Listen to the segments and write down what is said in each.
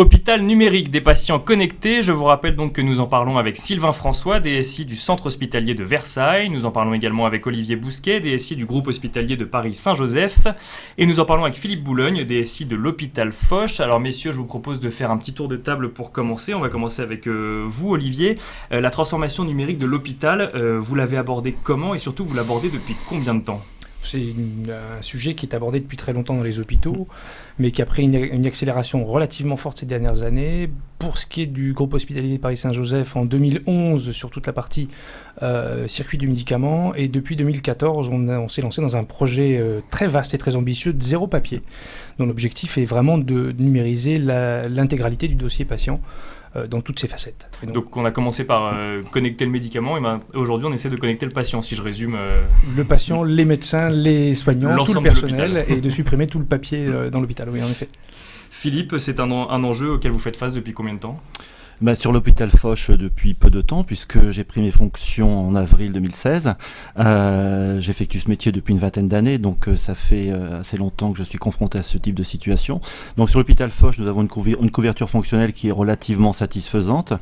Hôpital numérique des patients connectés, je vous rappelle donc que nous en parlons avec Sylvain François, DSI du Centre hospitalier de Versailles. Nous en parlons également avec Olivier Bousquet, DSI du groupe hospitalier de Paris-Saint-Joseph. Et nous en parlons avec Philippe Boulogne, DSI de l'hôpital Foch. Alors messieurs, je vous propose de faire un petit tour de table pour commencer. On va commencer avec vous Olivier. La transformation numérique de l'hôpital, vous l'avez abordée comment et surtout vous l'abordez depuis combien de temps ? C'est un sujet qui est abordé depuis très longtemps dans les hôpitaux, mais qui a pris une accélération relativement forte ces dernières années. Pour ce qui est du groupe hospitalier Paris-Saint-Joseph, en 2011, sur toute la partie circuit du médicament, et depuis 2014, on s'est lancé dans un projet très vaste et très ambitieux de zéro papier, dont l'objectif est vraiment de numériser l'intégralité du dossier patient dans toutes ses facettes. Donc on a commencé par connecter le médicament et aujourd'hui on essaie de connecter le patient, si je résume. Le patient, les médecins, les soignants, tout le personnel et de supprimer tout le papier dans l'hôpital, oui en effet. Philippe, c'est un enjeu auquel vous faites face depuis combien de temps ? Sur l'hôpital Foch depuis peu de temps, puisque j'ai pris mes fonctions en avril 2016. J'effectue ce métier depuis une vingtaine d'années, donc ça fait assez longtemps que je suis confronté à ce type de situation. Donc sur l'hôpital Foch, nous avons une couverture fonctionnelle qui est relativement satisfaisante,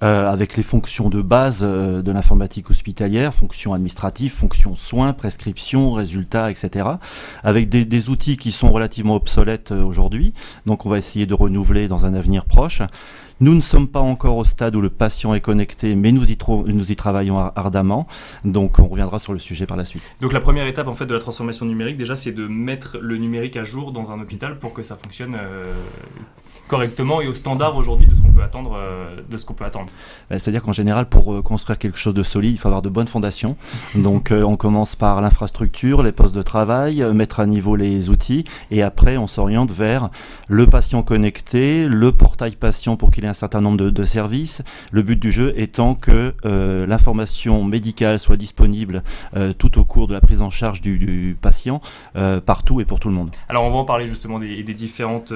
avec les fonctions de base de l'informatique hospitalière, fonctions administratives, fonctions soins, prescriptions, résultats, etc. Avec des outils qui sont relativement obsolètes aujourd'hui, donc on va essayer de renouveler dans un avenir proche. Nous ne sommes pas encore au stade où le patient est connecté, mais nous y travaillons ardemment. Donc on reviendra sur le sujet par la suite. Donc la première étape en fait de la transformation numérique, déjà, c'est de mettre le numérique à jour dans un hôpital pour que ça fonctionne correctement et au standard aujourd'hui de ce qu'on peut attendre. C'est-à-dire qu'en général, pour construire quelque chose de solide, il faut avoir de bonnes fondations. Donc on commence par l'infrastructure, les postes de travail, mettre à niveau les outils, et après on s'oriente vers le patient connecté, le portail patient pour qu'il ait un certain nombre de services. Le but du jeu étant que l'information médicale soit disponible tout au cours de la prise en charge du patient, partout et pour tout le monde. Alors on va en parler justement des différentes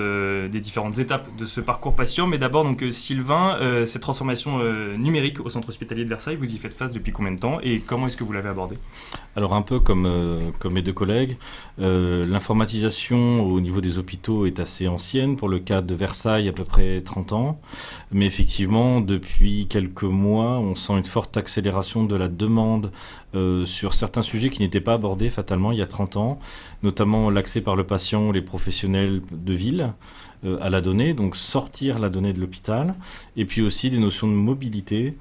étapes de ce parcours patient, mais d'abord donc Sylvain, cette transformation numérique au centre hospitalier de Versailles, vous y faites face depuis combien de temps et comment est-ce que vous l'avez abordée ? Alors un peu comme mes deux collègues, l'informatisation au niveau des hôpitaux est assez ancienne. Pour le cas de Versailles, à peu près 30 ans. Mais effectivement, depuis quelques mois, on sent une forte accélération de la demande sur certains sujets qui n'étaient pas abordés fatalement il y a 30 ans, notamment l'accès par le patient ou les professionnels de ville à la donnée, donc sortir la donnée de l'hôpital, et puis aussi des notions de mobilité,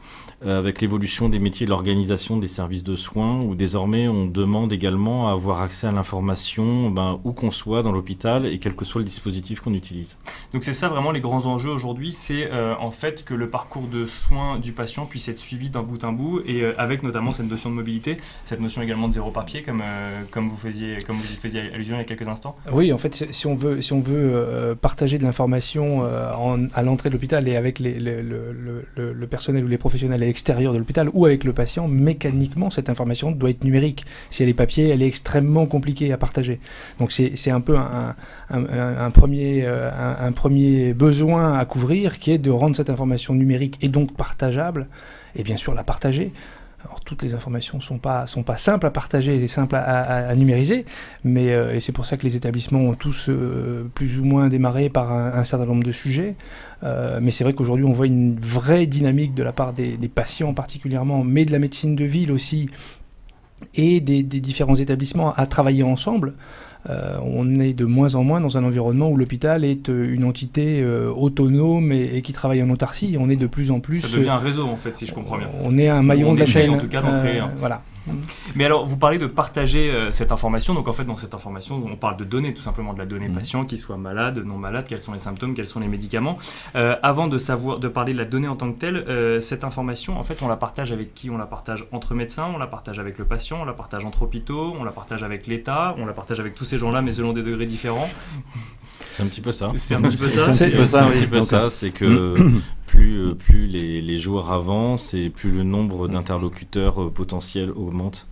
avec l'évolution des métiers de l'organisation des services de soins, où désormais on demande également à avoir accès à l'information où qu'on soit dans l'hôpital et quel que soit le dispositif qu'on utilise. Donc c'est ça vraiment les grands enjeux aujourd'hui, c'est en fait que le parcours de soins du patient puisse être suivi d'un bout en bout, et avec notamment cette notion de mobilité, cette notion également de zéro papier, comme vous y faisiez allusion il y a quelques instants. Oui, en fait, si on veut partager de l'information à l'entrée de l'hôpital et avec le personnel ou les professionnels à l'extérieur de l'hôpital ou avec le patient, mécaniquement, cette information doit être numérique. Si elle est papier, elle est extrêmement compliquée à partager. Donc c'est un peu un premier besoin à couvrir, qui est de rendre cette information numérique et donc partageable, et bien sûr la partager. Alors, toutes les informations sont pas simples à partager et simples à numériser, mais et c'est pour ça que les établissements ont tous plus ou moins démarré par un certain nombre de sujets. Mais c'est vrai qu'aujourd'hui, on voit une vraie dynamique de la part des patients particulièrement, mais de la médecine de ville aussi, et des différents établissements à travailler ensemble. On est de moins en moins dans un environnement où l'hôpital est une entité autonome et qui travaille en autarcie. On est de plus en plus... Ça devient un réseau, en fait, si je comprends bien. On est un maillon de la chaîne. En tout cas, d'en créer un. Voilà. Mais alors, vous parlez de partager cette information. Donc, en fait, dans cette information, on parle de données, tout simplement de la donnée patient, qu'il soit malade, non malade, quels sont les symptômes, quels sont les médicaments. Avant de parler de la donnée en tant que telle, cette information, en fait, on la partage avec qui ? On la partage entre médecins, on la partage avec le patient, on la partage entre hôpitaux, on la partage avec l'État, on la partage avec tous ces gens-là, mais selon des degrés différents. C'est un petit peu ça. C'est un petit peu ça. C'est que plus les jours avancent et plus le nombre d'interlocuteurs potentiels augmente.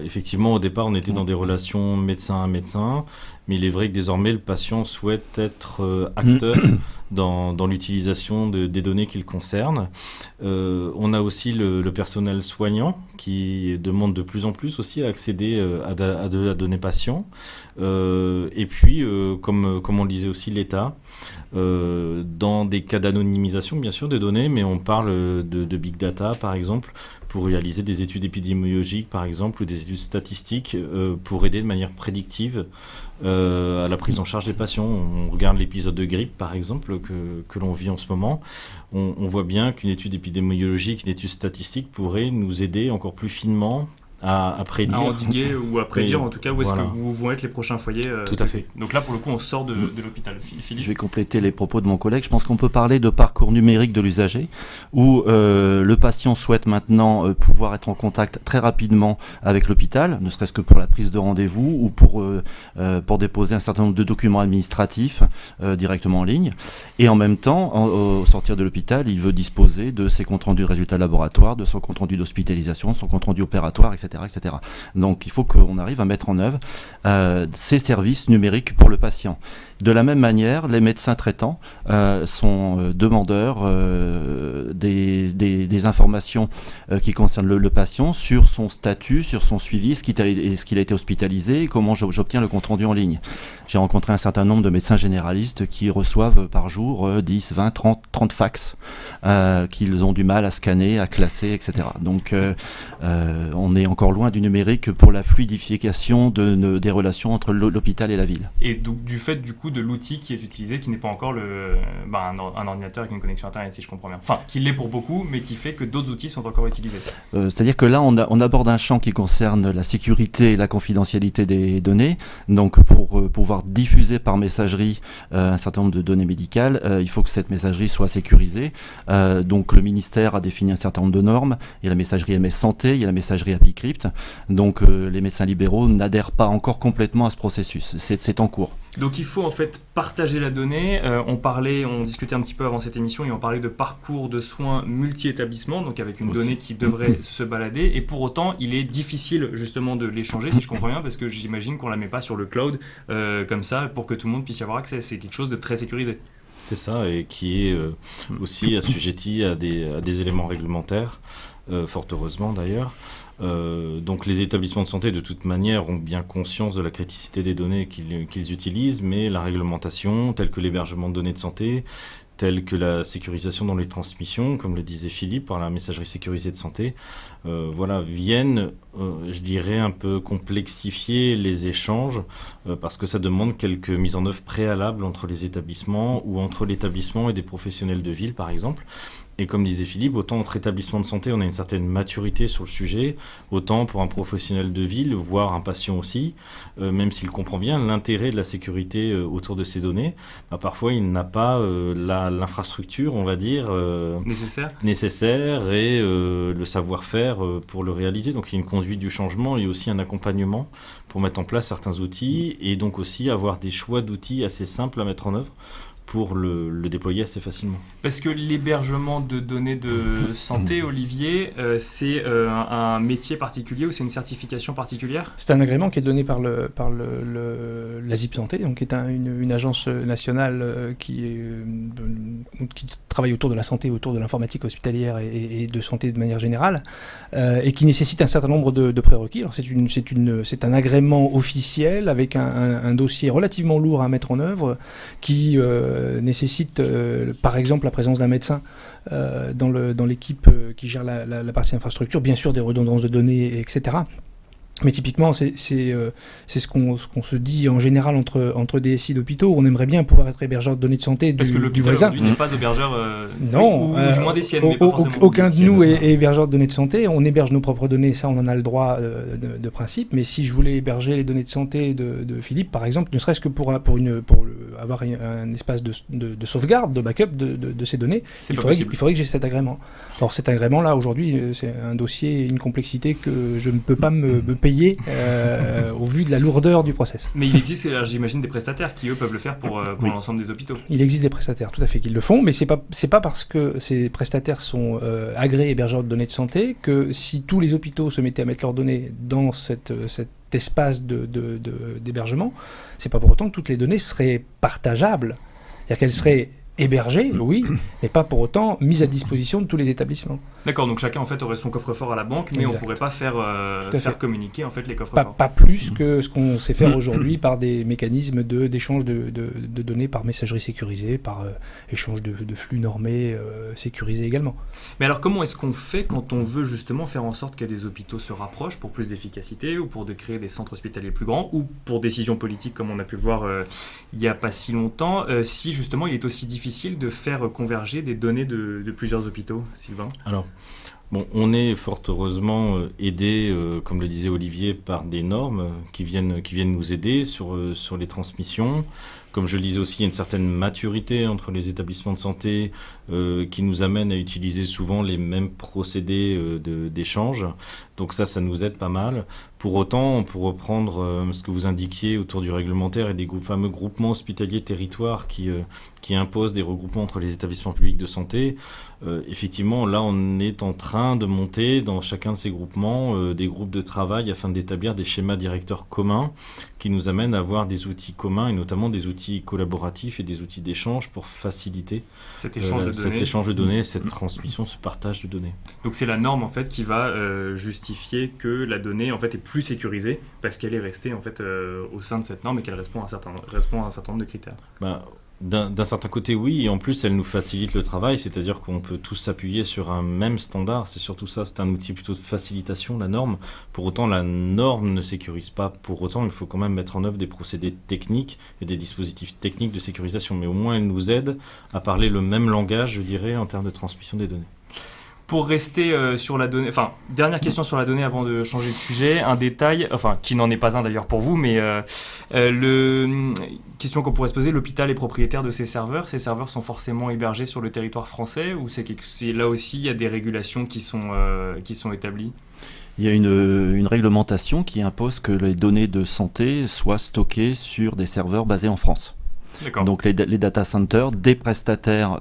Effectivement, au départ, on était dans des relations médecin à médecin. mais il est vrai que désormais le patient souhaite être acteur dans l'utilisation des données qu'il concerne. On a aussi le personnel soignant qui demande de plus en plus aussi à accéder à de la donnée patient. Et puis, comme on le disait aussi, l'État, dans des cas d'anonymisation bien sûr des données, mais on parle de big data par exemple, pour réaliser des études épidémiologiques par exemple, ou des études statistiques pour aider de manière prédictive à la prise en charge des patients. On regarde l'épisode de grippe par exemple que l'on vit en ce moment, on voit bien qu'une étude épidémiologique, une étude statistique pourrait nous aider encore plus finement à prédire. À endiguer ou à prédire en tout cas où est-ce voilà. que vont être les prochains foyers. Tout à fait. Donc là pour le coup on sort de l'hôpital. Philippe. Je vais compléter les propos de mon collègue. Je pense qu'on peut parler de parcours numérique de l'usager, où le patient souhaite maintenant pouvoir être en contact très rapidement avec l'hôpital, ne serait-ce que pour la prise de rendez-vous ou pour déposer un certain nombre de documents administratifs directement en ligne. Et en même temps, au sortir de l'hôpital, il veut disposer de ses comptes rendus de résultats laboratoires, de son compte rendu d'hospitalisation, de son compte rendu opératoire, etc. Donc il faut qu'on arrive à mettre en œuvre ces services numériques pour le patient. De la même manière, les médecins traitants sont demandeurs des informations qui concernent le patient sur son statut, sur son suivi, est-ce qu'il a été hospitalisé, et comment j'obtiens le compte rendu en ligne. J'ai rencontré un certain nombre de médecins généralistes qui reçoivent par jour 10, 20, 30 fax qu'ils ont du mal à scanner, à classer, etc. Donc on est encore loin du numérique pour la fluidification des relations entre l'hôpital et la ville. Et donc, du fait du coup de l'outil qui est utilisé, qui n'est pas encore un ordinateur avec une connexion internet, si je comprends bien. Enfin, qui l'est pour beaucoup, mais qui fait que d'autres outils sont encore utilisés. C'est-à-dire que là, on aborde un champ qui concerne la sécurité et la confidentialité des données. Donc, pour pouvoir diffuser par messagerie un certain nombre de données médicales, il faut que cette messagerie soit sécurisée. Donc, le ministère a défini un certain nombre de normes. Il y a la messagerie MS Santé, il y a la messagerie ApiCrypt. Donc, les médecins libéraux n'adhèrent pas encore complètement à ce processus. C'est en cours. Donc il faut en fait partager la donnée. On discutait un petit peu avant cette émission et on parlait de parcours de soins multi-établissements, donc avec une donnée qui devrait se balader. Et pour autant, il est difficile justement de l'échanger, si je comprends bien, parce que j'imagine qu'on la met pas sur le cloud comme ça pour que tout le monde puisse y avoir accès. C'est quelque chose de très sécurisé. C'est ça, et qui est aussi assujetti à des éléments réglementaires, fort heureusement d'ailleurs. Donc les établissements de santé de toute manière ont bien conscience de la criticité des données qu'ils utilisent, mais la réglementation telle que l'hébergement de données de santé, telle que la sécurisation dans les transmissions, comme le disait Philippe, par la messagerie sécurisée de santé, viennent, je dirais, un peu complexifier les échanges, parce que ça demande quelques mises en œuvre préalables entre les établissements ou entre l'établissement et des professionnels de ville, par exemple. Et comme disait Philippe, autant entre établissements de santé, on a une certaine maturité sur le sujet, autant pour un professionnel de ville, voire un patient aussi, même s'il comprend bien l'intérêt de la sécurité autour de ces données, parfois il n'a pas l'infrastructure, on va dire, nécessaire et le savoir-faire pour le réaliser. Donc il y a une conduite du changement et aussi un accompagnement pour mettre en place certains outils et donc aussi avoir des choix d'outils assez simples à mettre en œuvre pour le déployer assez facilement. Parce que l'hébergement de données de santé, Olivier, c'est un métier particulier ou c'est une certification particulière ? C'est un agrément qui est donné par la ZIP Santé, donc qui est une agence nationale qui travaille autour de la santé, autour de l'informatique hospitalière et de santé de manière générale, et qui nécessite un certain nombre de prérequis. Alors c'est un agrément officiel avec un dossier relativement lourd à mettre en œuvre qui nécessite par exemple la présence d'un médecin dans l'équipe qui gère la partie infrastructure, bien sûr des redondances de données, etc. Mais typiquement, c'est ce qu'on se dit en général entre DSI d'hôpitaux. On aimerait bien pouvoir être hébergeur de données de santé parce que du voisin. Parce que n'est pas hébergeur non, ou du moins des siennes, mais pas forcément aucun de nous est hébergeur de données de santé. On héberge nos propres données, ça on en a le droit de principe. Mais si je voulais héberger les données de santé de Philippe, par exemple, ne serait-ce que pour avoir un espace de sauvegarde, de backup de ces données, il faudrait que j'ai cet agrément. Alors cet agrément-là, aujourd'hui, c'est un dossier, une complexité que je ne peux pas me payer au vu de la lourdeur du process. Mais il existe, j'imagine, des prestataires qui, eux, peuvent le faire pour l'ensemble des hôpitaux. Il existe des prestataires, tout à fait, qui le font, mais c'est pas parce que ces prestataires sont agréés hébergeurs de données de santé que si tous les hôpitaux se mettaient à mettre leurs données dans cette espace d'hébergement, c'est pas pour autant que toutes les données seraient partageables. C'est-à-dire qu'elles seraient hébergées, oui, mais pas pour autant mises à disposition de tous les établissements. D'accord, donc chacun en fait aurait son coffre-fort à la banque, mais Exact. on pourrait pas faire communiquer en fait les coffres-forts. Pas plus que ce qu'on sait faire aujourd'hui par des mécanismes d'échange de données par messagerie sécurisée, par échange de flux normés sécurisés également. Mais alors comment est-ce qu'on fait quand on veut justement faire en sorte que des hôpitaux se rapprochent pour plus d'efficacité ou pour créer des centres hospitaliers plus grands ou pour décision politique comme on a pu le voir il n'y a pas si longtemps, si justement il est aussi difficile de faire converger des données de plusieurs hôpitaux, Sylvain? Alors, bon, on est fort heureusement aidé, comme le disait Olivier, par des normes qui viennent nous aider sur les transmissions. Comme je le disais aussi, il y a une certaine maturité entre les établissements de santé qui nous amène à utiliser souvent les mêmes procédés d'échange. Donc ça nous aide pas mal. Pour autant, pour reprendre ce que vous indiquiez autour du réglementaire et des fameux groupements hospitaliers territoires qui imposent des regroupements entre les établissements publics de santé, effectivement, là, on est en train de monter dans chacun de ces groupements des groupes de travail afin d'établir des schémas directeurs communs qui nous amènent à avoir des outils communs et notamment des outils collaboratifs et des outils d'échange pour faciliter cet échange de données, cette transmission, ce partage de données. Donc c'est la norme en fait qui va justifier que la donnée en fait est plus sécurisée parce qu'elle est restée en fait au sein de cette norme et qu'elle répond à un certain nombre de critères. D'un certain côté, oui, et en plus, elle nous facilite le travail, c'est-à-dire qu'on peut tous s'appuyer sur un même standard. C'est surtout ça, c'est un outil plutôt de facilitation, la norme. Pour autant, la norme ne sécurise pas. Pour autant, il faut quand même mettre en œuvre des procédés techniques et des dispositifs techniques de sécurisation. Mais au moins, elle nous aide à parler le même langage, je dirais, en termes de transmission des données. Pour rester sur la donnée, dernière question sur la donnée avant de changer de sujet, un détail, qui n'en est pas un d'ailleurs pour vous, mais question qu'on pourrait se poser, l'hôpital est propriétaire de ces serveurs sont forcément hébergés sur le territoire français ou c'est là aussi il y a des régulations qui sont établies? Il y a une réglementation qui impose que les données de santé soient stockées sur des serveurs basés en France. D'accord. Donc les data centers des prestataires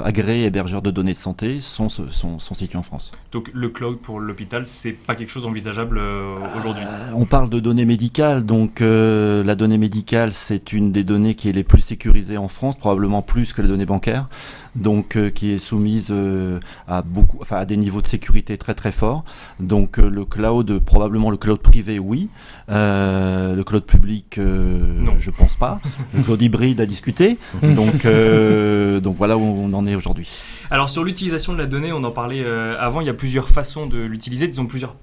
agréés hébergeurs de données de santé sont situés en France. Donc le cloud pour l'hôpital, c'est pas quelque chose envisageable aujourd'hui? On parle de données médicales, donc la donnée médicale c'est une des données qui est les plus sécurisées en France, probablement plus que les données bancaires, donc qui est soumise à des niveaux de sécurité très très forts. Donc le cloud, probablement le cloud privé, oui. Le cloud public, non. Je pense pas. Le cloud hybride à discuter. Donc voilà où on en est aujourd'hui. Alors sur l'utilisation de la donnée, on en parlait avant, il y a plusieurs façons de l'utiliser, disons plusieurs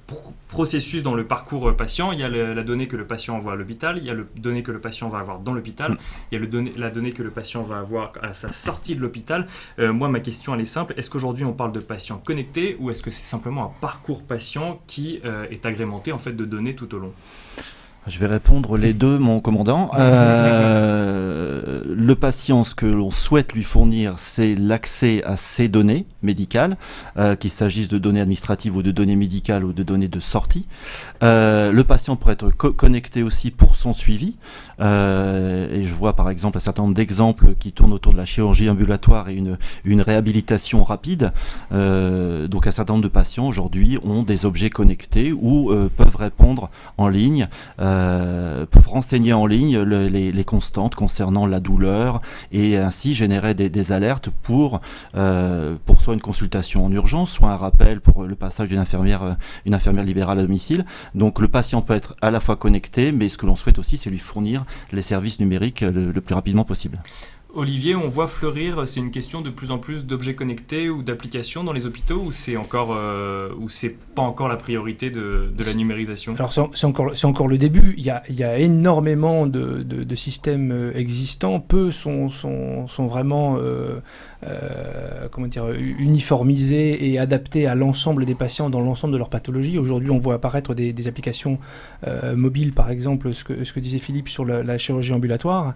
processus dans le parcours patient. Il y a la donnée que le patient envoie à l'hôpital, il y a la donnée que le patient va avoir dans l'hôpital, il y a la donnée que le patient va avoir à sa sortie de l'hôpital. Moi, ma question, elle est simple. Est-ce qu'aujourd'hui, on parle de patients connectés ou est-ce que c'est simplement un parcours patient qui est agrémenté en fait, de données tout au long? Je vais répondre les deux, mon commandant. Le patient, ce que l'on souhaite lui fournir, c'est l'accès à ces données médicales, qu'il s'agisse de données administratives ou de données médicales ou de données de sortie. Le patient pourrait être connecté aussi pour son suivi. Et je vois par exemple un certain nombre d'exemples qui tournent autour de la chirurgie ambulatoire et une réhabilitation rapide. Donc un certain nombre de patients aujourd'hui ont des objets connectés ou peuvent répondre en ligne, peuvent renseigner en ligne les constantes concernant la douleur et ainsi générer des alertes pour soit une consultation en urgence, soit un rappel pour le passage d'une infirmière libérale à domicile. Donc le patient peut être à la fois connecté, mais ce que l'on souhaite aussi, c'est lui fournir les services numériques le plus rapidement possible. Olivier, on voit fleurir, c'est une question de plus en plus d'objets connectés ou d'applications dans les hôpitaux ou c'est pas encore la priorité de la numérisation? Alors c'est encore le début. Il y a énormément de systèmes existants. Peu sont vraiment uniformisés et adaptés à l'ensemble des patients dans l'ensemble de leur pathologie. Aujourd'hui, on voit apparaître des applications mobiles, par exemple, ce que disait Philippe sur la chirurgie ambulatoire,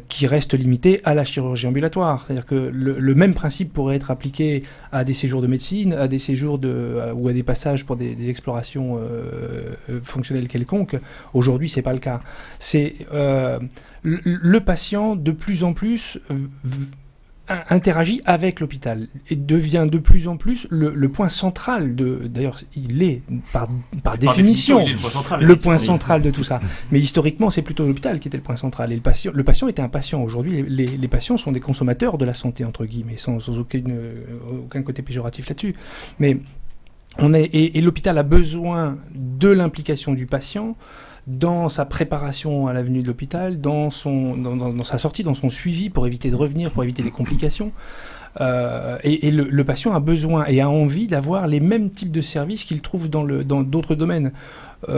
qui restent limitées à la chirurgie ambulatoire. C'est-à-dire que le même principe pourrait être appliqué à des séjours de médecine, à des séjours ou à des passages pour des explorations fonctionnelles quelconques. Aujourd'hui, c'est pas le cas. C'est le patient de plus en plus interagit avec l'hôpital et devient de plus en plus le point central d'ailleurs, il est par définition il est le point central de tout ça. Mais historiquement, c'est plutôt l'hôpital qui était le point central. Et le patient était un patient. Aujourd'hui, les patients sont des consommateurs de la santé, entre guillemets, sans aucun côté péjoratif là-dessus. Mais et l'hôpital a besoin de l'implication du patient dans sa préparation à la venue de l'hôpital, dans sa sortie, dans son suivi pour éviter de revenir, pour éviter les complications. Et le patient a besoin et a envie d'avoir les mêmes types de services qu'il trouve dans d'autres domaines.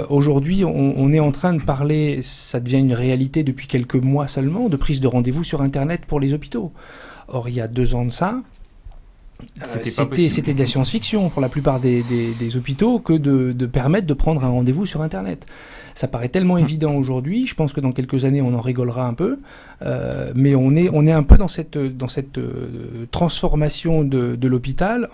Aujourd'hui, on est en train de parler, ça devient une réalité depuis quelques mois seulement, de prise de rendez-vous sur Internet pour les hôpitaux. Or, il y a 2 ans de ça, c'était de la science-fiction pour la plupart des hôpitaux que de permettre de prendre un rendez-vous sur Internet. Ça paraît tellement évident aujourd'hui, je pense que dans quelques années on en rigolera un peu, mais on est un peu dans cette transformation de l'hôpital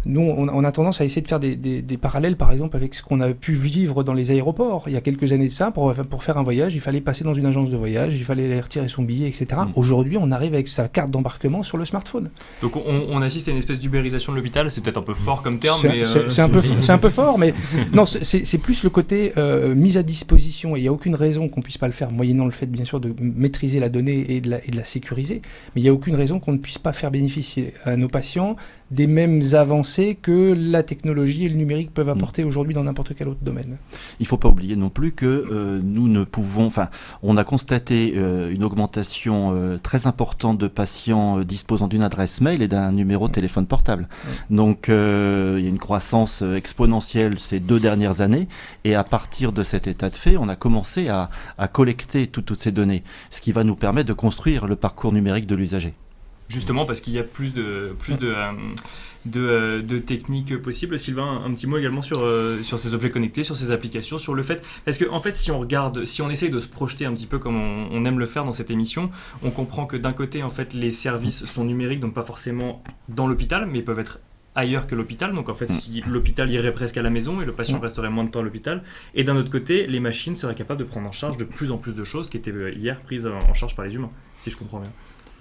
nous, on a tendance à essayer de faire des parallèles, par exemple, avec ce qu'on a pu vivre dans les aéroports. Il y a quelques années de ça, pour faire un voyage, il fallait passer dans une agence de voyage, il fallait aller retirer son billet, etc. Aujourd'hui, on arrive avec sa carte d'embarquement sur le smartphone. Donc on assiste à une espèce d'ubérisation de l'hôpital, c'est peut-être un peu fort comme terme, c'est un peu fort, mais non, c'est plus le côté mise à disposition, et il n'y a aucune raison qu'on ne puisse pas le faire, moyennant le fait, bien sûr, de maîtriser la donnée et de la sécuriser, mais il n'y a aucune raison qu'on ne puisse pas faire bénéficier à nos patients des mêmes avancées que la technologie et le numérique peuvent apporter aujourd'hui dans n'importe quel autre domaine. Il ne faut pas oublier non plus que nous ne pouvons... Enfin, on a constaté une augmentation très importante de patients disposant d'une adresse mail et d'un numéro de téléphone portable. Donc, il y a une croissance exponentielle ces 2 dernières années, et à partir de cet état de fait, on a commencé à collecter toutes ces données, ce qui va nous permettre de construire le parcours numérique de l'usager. Justement parce qu'il y a plus de techniques possibles. Sylvain, un petit mot également sur ces objets connectés, sur ces applications, sur le fait... Parce qu'en fait, si on essaye de se projeter un petit peu comme on aime le faire dans cette émission, on comprend que d'un côté, en fait, les services sont numériques, donc pas forcément dans l'hôpital, mais ils peuvent être ailleurs que l'hôpital. Donc en fait, si l'hôpital irait presque à la maison et le patient resterait moins de temps à l'hôpital. Et d'un autre côté, les machines seraient capables de prendre en charge de plus en plus de choses qui étaient hier prises en charge par les humains, si je comprends bien.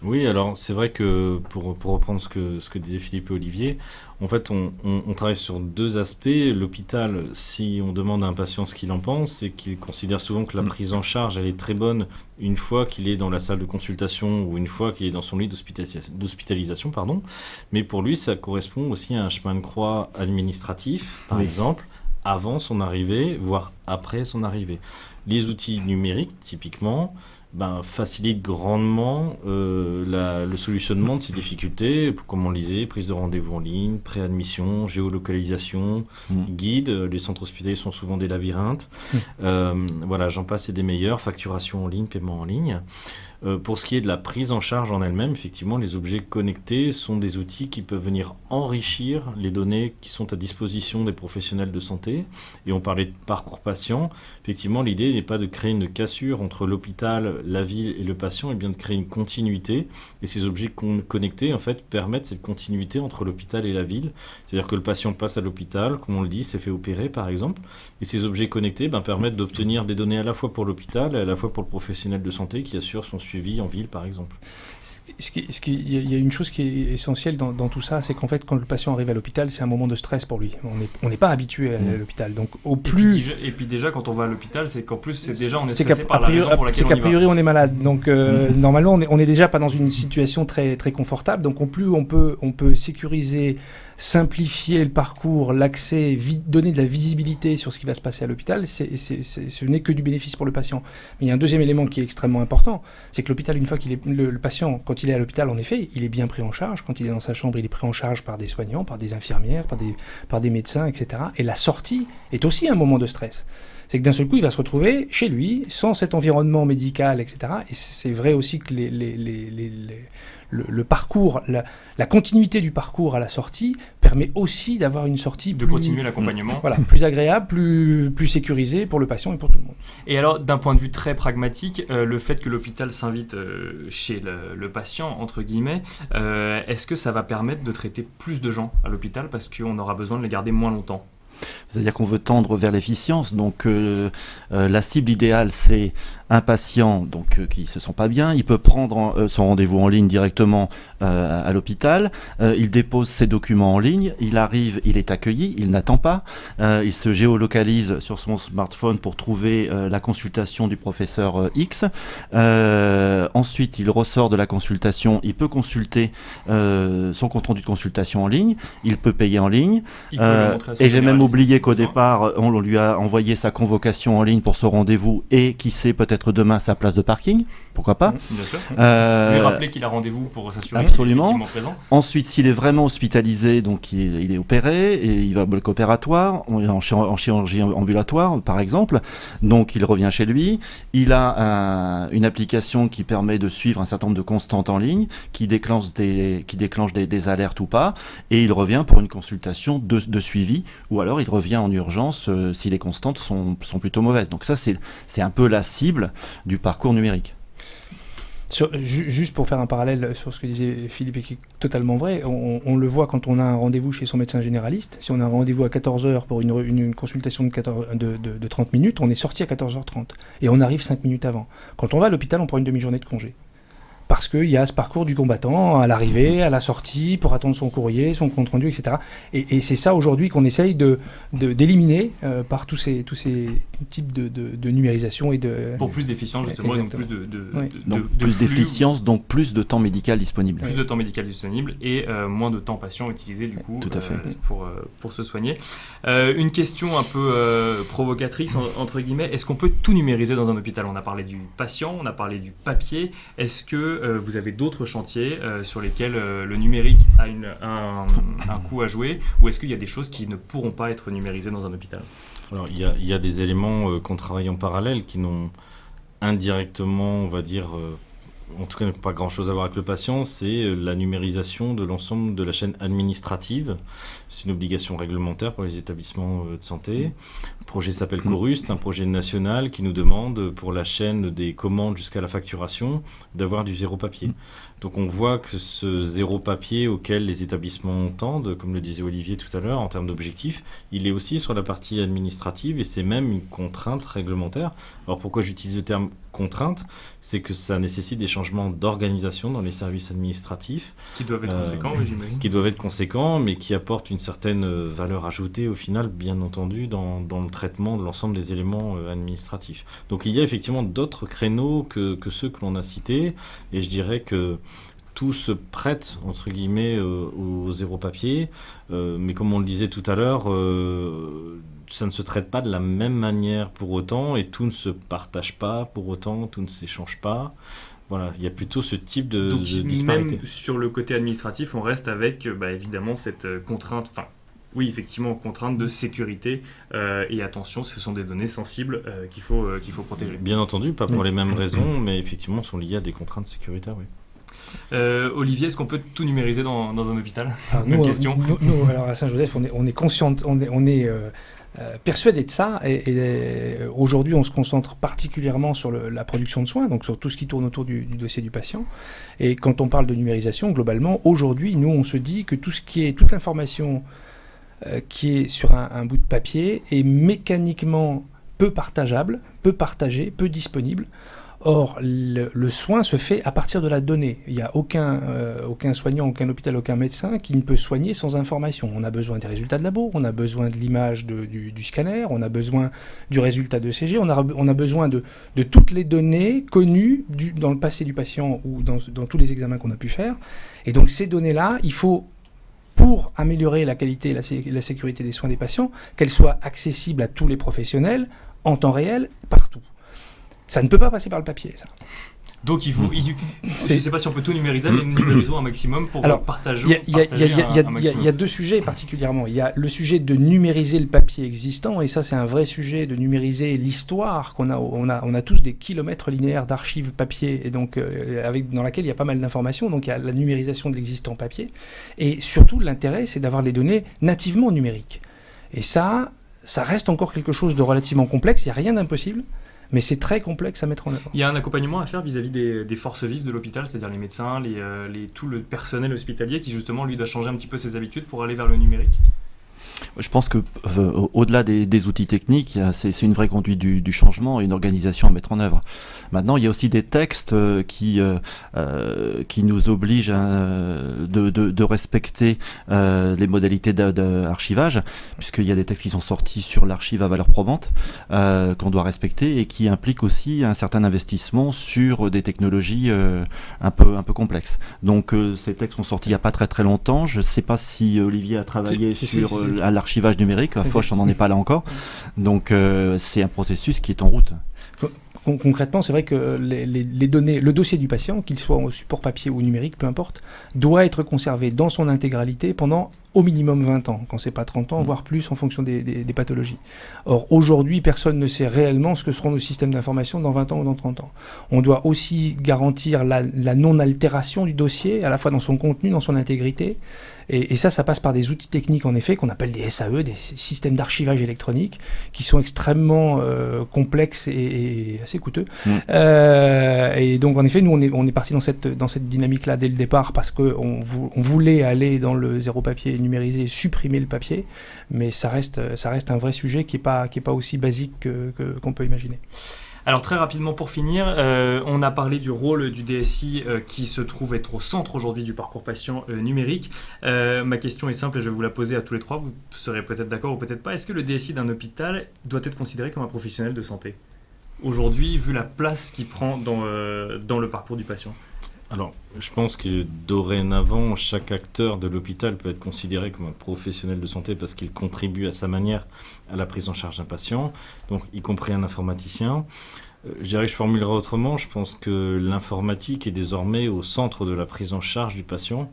Oui, alors c'est vrai que pour reprendre ce que disaient Philippe et Olivier, en fait on travaille sur 2 aspects. L'hôpital, si on demande à un patient ce qu'il en pense, c'est qu'il considère souvent que la prise en charge elle est très bonne une fois qu'il est dans la salle de consultation ou une fois qu'il est dans son lit d'hospitalisation, mais pour lui ça correspond aussi à un chemin de croix administratif, par exemple, avant son arrivée, voire après son arrivée. Les outils numériques, typiquement, facilitent grandement le solutionnement de ces difficultés, comme on le disait, prise de rendez-vous en ligne, préadmission, géolocalisation, guide. Les centres hospitaliers sont souvent des labyrinthes. Voilà, j'en passe et des meilleurs, facturation en ligne, paiement en ligne. Pour ce qui est de la prise en charge en elle-même, effectivement, les objets connectés sont des outils qui peuvent venir enrichir les données qui sont à disposition des professionnels de santé. Et on parlait de parcours patient. Effectivement, l'idée n'est pas de créer une cassure entre l'hôpital, la ville et le patient, mais bien de créer une continuité. Et ces objets connectés, en fait, permettent cette continuité entre l'hôpital et la ville. C'est-à-dire que le patient passe à l'hôpital, comme on le dit, s'est fait opérer, par exemple. Et ces objets connectés permettent d'obtenir des données à la fois pour l'hôpital et à la fois pour le professionnel de santé qui assure son suivi en ville, par exemple. Il y a une chose qui est essentielle dans tout ça, c'est qu'en fait, quand le patient arrive à l'hôpital, c'est un moment de stress pour lui. On n'est pas habitué à aller à l'hôpital. Donc, et puis déjà, quand on va à l'hôpital, c'est qu'en plus, on est stressé par la raison pour laquelle on y va. C'est qu'a priori, on est malade. Donc, normalement, on n'est déjà pas dans une situation très, très confortable. Donc, on peut sécuriser, simplifier le parcours, l'accès, donner de la visibilité sur ce qui va se passer à l'hôpital, ce n'est que du bénéfice pour le patient. Mais il y a un deuxième élément qui est extrêmement important, c'est que l'hôpital, une fois qu'il est le patient, quand il est à l'hôpital, en effet, il est bien pris en charge. Quand il est dans sa chambre, il est pris en charge par des soignants, par des infirmières, par des médecins, etc. Et la sortie est aussi un moment de stress. C'est que d'un seul coup, il va se retrouver chez lui, sans cet environnement médical, etc. Et c'est vrai aussi que le parcours, la continuité du parcours à la sortie permet aussi d'avoir une sortie de continuer l'accompagnement. Voilà, plus agréable, plus sécurisée pour le patient et pour tout le monde. Et alors, d'un point de vue très pragmatique, le fait que l'hôpital s'invite chez le patient, entre guillemets, est-ce que ça va permettre de traiter plus de gens à l'hôpital parce qu'on aura besoin de les garder moins longtemps ? C'est-à-dire qu'on veut tendre vers l'efficience, donc la cible idéale c'est un patient qui se sent pas bien, il peut prendre son rendez-vous en ligne directement à l'hôpital, il dépose ses documents en ligne, il arrive, il est accueilli, il n'attend pas, il se géolocalise sur son smartphone pour trouver la consultation du professeur X. Ensuite, il ressort de la consultation, il peut consulter son compte rendu de consultation en ligne, il peut payer en ligne. Et j'ai même oublié qu'au départ, on lui a envoyé sa convocation en ligne pour ce rendez-vous et qui sait peut-être demain sa place de parking, pourquoi pas. Bien sûr. Lui rappeler qu'il a rendez-vous pour s'assurer qu'il est effectivement présent. Ensuite, s'il est vraiment hospitalisé, donc il est opéré et il va au bloc opératoire, en chirurgie ambulatoire par exemple, donc il revient chez lui, il a une application qui permet de suivre un certain nombre de constantes en ligne, qui déclenche des alertes ou pas, et il revient pour une consultation de suivi, ou alors il revient en urgence si les constantes sont plutôt mauvaises. Donc ça, c'est un peu la cible du parcours numérique. Juste pour faire un parallèle sur ce que disait Philippe et qui est totalement vrai, on le voit quand on a un rendez-vous chez son médecin généraliste. Si on a un rendez-vous à 14h pour une consultation de 30 minutes, on est sorti à 14h30 et on arrive 5 minutes avant. Quand on va à l'hôpital, on prend une demi-journée de congé. Parce qu'il y a ce parcours du combattant à l'arrivée, à la sortie, pour attendre son courrier, son compte-rendu, etc. Et c'est ça aujourd'hui qu'on essaye d'éliminer par tous ces types de numérisation et de... Pour plus d'efficience, justement, exactement. donc plus d'efficience, donc plus de temps médical disponible. Plus de temps médical disponible et moins de temps patient utilisé, du coup, tout à fait. pour se soigner. Une question un peu provocatrice, entre guillemets, est-ce qu'on peut tout numériser dans un hôpital ? On a parlé du patient, on a parlé du papier. Est-ce que vous avez d'autres chantiers sur lesquels le numérique a un coup à jouer, ou est-ce qu'il y a des choses qui ne pourront pas être numérisées dans un hôpital ? Alors, il y a des éléments qu'on travaille en parallèle qui n'ont indirectement, on va dire, en tout cas pas grand-chose à voir avec le patient, c'est la numérisation de l'ensemble de la chaîne administrative. C'est une obligation réglementaire pour les établissements de santé. Le projet s'appelle Chorus, c'est un projet national qui nous demande, pour la chaîne des commandes jusqu'à la facturation, d'avoir du zéro papier. Donc on voit que ce zéro papier auquel les établissements tendent, comme le disait Olivier tout à l'heure, en termes d'objectifs, il est aussi sur la partie administrative et c'est même une contrainte réglementaire. Alors pourquoi j'utilise le terme contrainte ? C'est que ça nécessite des changements d'organisation dans les services administratifs. Qui doivent être conséquents, oui, j'imagine. Qui doivent être conséquents, mais qui apportent une certaine valeur ajoutée au final, bien entendu, dans le traitement de l'ensemble des éléments administratifs. Donc il y a effectivement d'autres créneaux que ceux que l'on a cités, et je dirais que tout se prête, entre guillemets, au zéro papier, mais comme on le disait tout à l'heure, ça ne se traite pas de la même manière pour autant, et tout ne se partage pas pour autant, tout ne s'échange pas. Voilà, il y a plutôt ce type de disparité. Même sur le côté administratif, on reste avec évidemment cette contrainte, oui, effectivement, contrainte de sécurité et attention, ce sont des données sensibles qu'il faut protéger. Bien entendu, pas pour les mêmes raisons, mais effectivement sont liées à des contraintes sécuritaires, oui. Olivier, est-ce qu'on peut tout numériser dans un hôpital ? Question. Nous, alors à Saint-Joseph, on est conscient, on est persuadé de ça, et aujourd'hui on se concentre particulièrement sur la production de soins, donc sur tout ce qui tourne autour du dossier du patient. Et quand on parle de numérisation, globalement, aujourd'hui, nous on se dit que toute l'information qui est sur un bout de papier est mécaniquement peu partageable, peu partagé, peu disponible. Or, le soin se fait à partir de la donnée. Il n'y a aucun soignant, aucun hôpital, aucun médecin qui ne peut soigner sans information. On a besoin des résultats de labo, on a besoin de l'image du scanner, on a besoin du résultat de CG, on a besoin de toutes les données connues dans le passé du patient ou dans tous les examens qu'on a pu faire. Et donc ces données-là, il faut, pour améliorer la qualité et la sécurité des soins des patients, qu'elles soient accessibles à tous les professionnels, en temps réel, partout. Ça ne peut pas passer par le papier, ça. Donc je ne sais pas si on peut tout numériser, mais nous numérisons un maximum pour partager Il y a deux sujets particulièrement. Il y a le sujet de numériser le papier existant, et ça c'est un vrai sujet, de numériser l'histoire qu'on a. On a tous des kilomètres linéaires d'archives papier, et donc dans laquelle il y a pas mal d'informations. Donc il y a la numérisation de l'existant papier, et surtout l'intérêt c'est d'avoir les données nativement numériques. Et ça reste encore quelque chose de relativement complexe. Il n'y a rien d'impossible. Mais c'est très complexe à mettre en œuvre. Il y a un accompagnement à faire vis-à-vis des forces vives de l'hôpital, c'est-à-dire les médecins, tout le personnel hospitalier qui justement lui doit changer un petit peu ses habitudes pour aller vers le numérique. Je pense que au-delà des outils techniques, c'est une vraie conduite du changement et une organisation à mettre en œuvre. Maintenant, il y a aussi des textes qui nous obligent de respecter les modalités d'archivage, puisqu'il y a des textes qui sont sortis sur l'archive à valeur probante qu'on doit respecter et qui impliquent aussi un certain investissement sur des technologies un peu complexes. Donc ces textes sont sortis il n'y a pas très très longtemps. Je ne sais pas si Olivier a travaillé sur à l'archivage numérique. À Foch, on n'en est pas là encore. Donc, c'est un processus qui est en route. Concrètement, c'est vrai que les données, le dossier du patient, qu'il soit au support papier ou numérique, peu importe, doit être conservé dans son intégralité pendant au minimum 20 ans, quand c'est pas 30 ans, voire plus en fonction des pathologies. Or, aujourd'hui, personne ne sait réellement ce que seront nos systèmes d'information dans 20 ans ou dans 30 ans. On doit aussi garantir la non-altération du dossier, à la fois dans son contenu, dans son intégrité. Et ça passe par des outils techniques, en effet, qu'on appelle des SAE, des systèmes d'archivage électronique, qui sont extrêmement complexes et assez coûteux. Et donc, en effet, nous, on est parti dans cette dynamique-là dès le départ, parce qu'on voulait aller dans le zéro papier numérisé, supprimer le papier, mais ça reste un vrai sujet qui est pas aussi basique qu'on peut imaginer. Alors très rapidement pour finir, on a parlé du rôle du DSI qui se trouve être au centre aujourd'hui du parcours patient numérique. Ma question est simple et je vais vous la poser à tous les trois, vous serez peut-être d'accord ou peut-être pas. Est-ce que le DSI d'un hôpital doit être considéré comme un professionnel de santé aujourd'hui, vu la place qu'il prend dans le parcours du patient ? Alors, je pense que dorénavant, chaque acteur de l'hôpital peut être considéré comme un professionnel de santé parce qu'il contribue à sa manière à la prise en charge d'un patient, donc y compris un informaticien. Je dirais que je formulerai autrement, je pense que l'informatique est désormais au centre de la prise en charge du patient.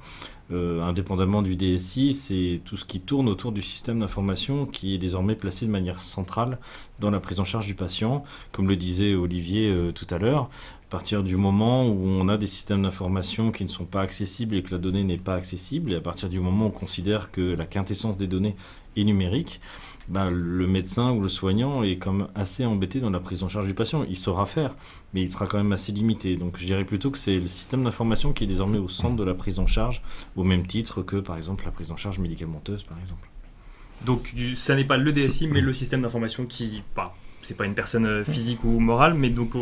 Indépendamment du DSI, c'est tout ce qui tourne autour du système d'information qui est désormais placé de manière centrale dans la prise en charge du patient. Comme le disait Olivier tout à l'heure, à partir du moment où on a des systèmes d'information qui ne sont pas accessibles et que la donnée n'est pas accessible, et à partir du moment où on considère que la quintessence des données est numérique, le médecin ou le soignant est comme assez embêté dans la prise en charge du patient. Il saura faire, mais il sera quand même assez limité. Donc je dirais plutôt que c'est le système d'information qui est désormais au centre de la prise en charge, au même titre que par exemple la prise en charge médicamenteuse par exemple. Donc ça n'est pas le DSI mais le système d'information qui... c'est pas une personne physique ou morale, mais donc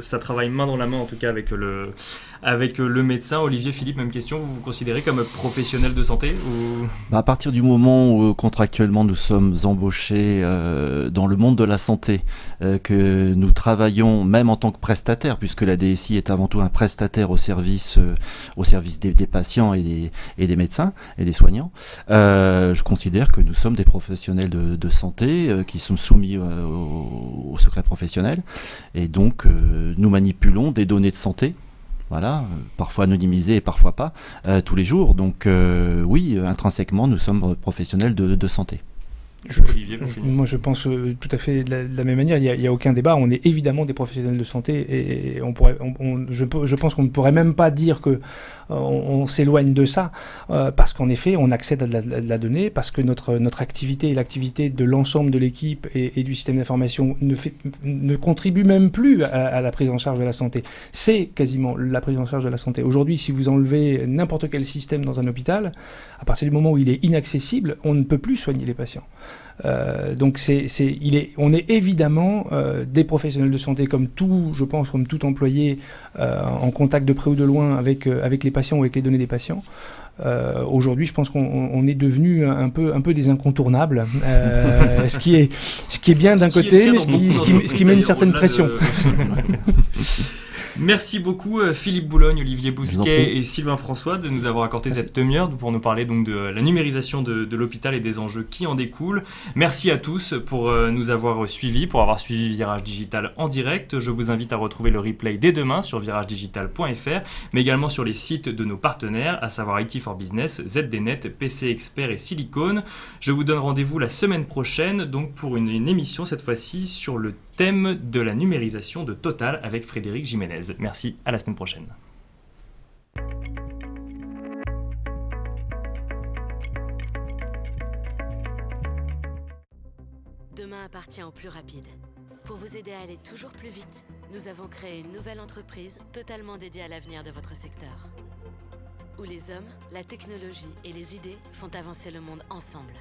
ça travaille main dans la main en tout cas avec le médecin. Olivier, Philippe, même question, vous vous considérez comme professionnel de santé ou... À partir du moment où contractuellement nous sommes embauchés dans le monde de la santé, que nous travaillons même en tant que prestataire, puisque la DSI est avant tout un prestataire au service des patients et des médecins et des soignants, je considère que nous sommes des professionnels de santé qui sont soumis au secret professionnel, et donc nous manipulons des données de santé, voilà, parfois anonymisées et parfois pas, tous les jours. Donc oui, intrinsèquement, nous sommes professionnels de santé. Moi, je pense tout à fait de la même manière. Il n'y a aucun débat. On est évidemment des professionnels de santé et je pense qu'on ne pourrait même pas dire que on s'éloigne de ça parce qu'en effet, on accède à de la donnée, parce que notre activité et l'activité de l'ensemble de l'équipe et du système d'information ne contribue même plus à la prise en charge de la santé. C'est quasiment la prise en charge de la santé. Aujourd'hui, si vous enlevez n'importe quel système dans un hôpital, à partir du moment où il est inaccessible, on ne peut plus soigner les patients. Donc on est évidemment des professionnels de santé comme tout employé en contact de près ou de loin avec les patients ou avec les données des patients. Aujourd'hui, je pense qu'on est devenu un peu des incontournables, ce qui est bien d'un côté, mais ce qui met une certaine pression. Merci beaucoup Philippe Boulogne, Olivier Bousquet et Sylvain François de nous avoir accordé cette demi-heure pour nous parler donc de la numérisation de l'hôpital et des enjeux qui en découlent. Merci à tous pour nous avoir suivis, pour avoir suivi Virage Digital en direct. Je vous invite à retrouver le replay dès demain sur viragedigital.fr, mais également sur les sites de nos partenaires, à savoir IT4Business, ZDNet, PC Expert et Silicon. Je vous donne rendez-vous la semaine prochaine donc pour une émission cette fois-ci sur le thème de la numérisation de Total avec Frédéric Jiménez. Merci, à la semaine prochaine. Demain appartient aux plus rapides. Pour vous aider à aller toujours plus vite, nous avons créé une nouvelle entreprise totalement dédiée à l'avenir de votre secteur. Où les hommes, la technologie et les idées font avancer le monde ensemble.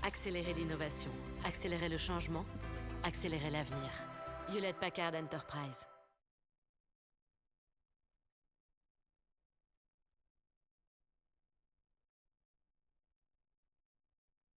Accélérer l'innovation, accélérer le changement, accélérer l'avenir. Hewlett Packard Enterprise.